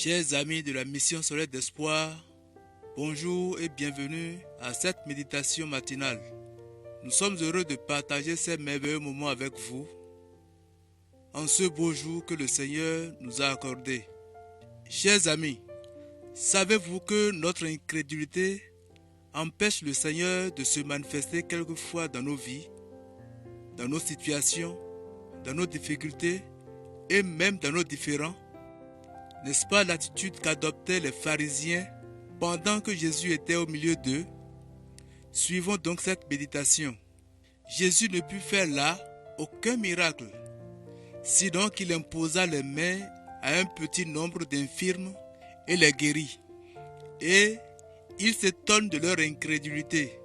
Chers amis de la mission solaire d'espoir, bonjour et bienvenue à cette méditation matinale. Nous sommes heureux de partager ces merveilleux moments avec vous en ce beau jour que le Seigneur nous a accordé. Chers amis, savez-vous que notre incrédulité empêche le Seigneur de se manifester quelquefois dans nos vies, dans nos situations, dans nos difficultés et même dans nos différends? N'est-ce pas l'attitude qu'adoptaient les pharisiens pendant que Jésus était au milieu d'eux? Suivons donc cette méditation. Jésus ne put faire là aucun miracle, sinon qu'il imposa les mains à un petit nombre d'infirmes et les guérit. Et il s'étonne de leur incrédulité.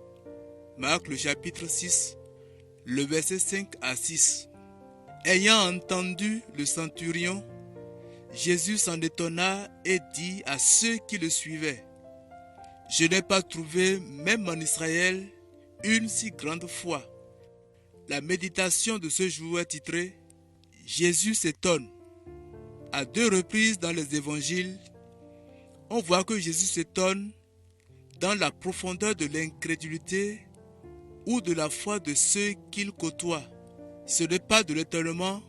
Marc le chapitre 6, le verset 5 à 6. Ayant entendu le centurion, Jésus s'en étonna et dit à ceux qui le suivaient: « Je n'ai pas trouvé, même en Israël, une si grande foi. » La méditation de ce jour est titrée « Jésus s'étonne ». À deux reprises dans les évangiles, on voit que Jésus s'étonne dans la profondeur de l'incrédulité ou de la foi de ceux qu'il côtoie. Ce n'est pas de l'étonnement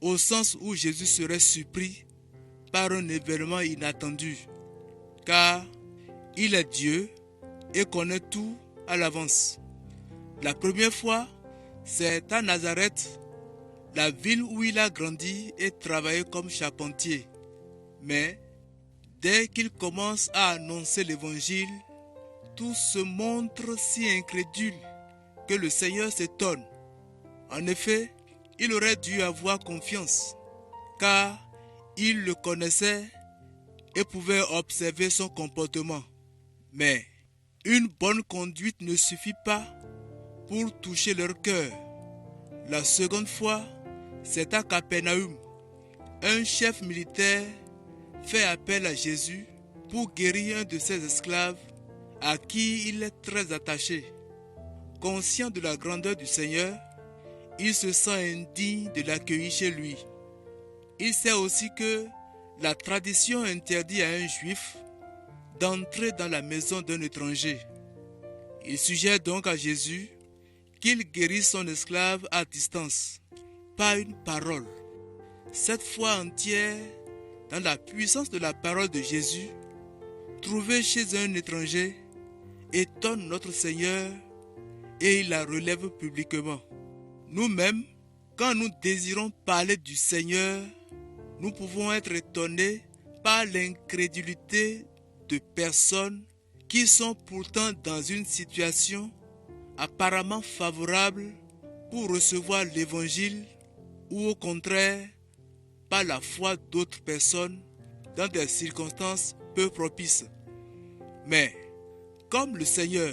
au sens où Jésus serait surpris par un événement inattendu, car il est Dieu et connaît tout à l'avance. La première fois, c'est à Nazareth, la ville où il a grandi et travaillé comme charpentier. Mais dès qu'il commence à annoncer l'évangile, tout se montre si incrédule que le Seigneur s'étonne. En effet, il aurait dû avoir confiance, car il le connaissait et pouvait observer son comportement. Mais une bonne conduite ne suffit pas pour toucher leur cœur. La seconde fois, c'est à Capernaum. Un chef militaire fait appel à Jésus pour guérir un de ses esclaves à qui il est très attaché. Conscient de la grandeur du Seigneur, il se sent indigne de l'accueillir chez lui. Il sait aussi que la tradition interdit à un juif d'entrer dans la maison d'un étranger. Il suggère donc à Jésus qu'il guérisse son esclave à distance, par une parole. Cette foi entière dans la puissance de la parole de Jésus, trouvée chez un étranger, étonne notre Seigneur et il la relève publiquement. Nous-mêmes, quand nous désirons parler du Seigneur, nous pouvons être étonnés par l'incrédulité de personnes qui sont pourtant dans une situation apparemment favorable pour recevoir l'évangile ou au contraire par la foi d'autres personnes dans des circonstances peu propices. Mais comme le Seigneur,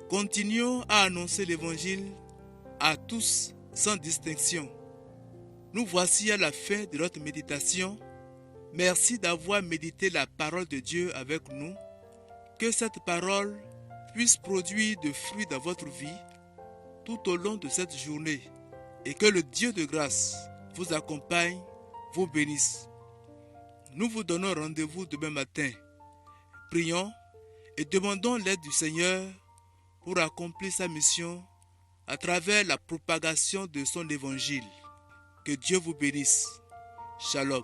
continuons à annoncer l'évangile à tous sans distinction. Nous voici à la fin de notre méditation. Merci d'avoir médité la parole de Dieu avec nous. Que cette parole puisse produire de fruits dans votre vie tout au long de cette journée et que le Dieu de grâce vous accompagne, vous bénisse. Nous vous donnons rendez-vous demain matin. Prions et demandons l'aide du Seigneur pour accomplir sa mission à travers la propagation de son évangile. Que Dieu vous bénisse. Shalom.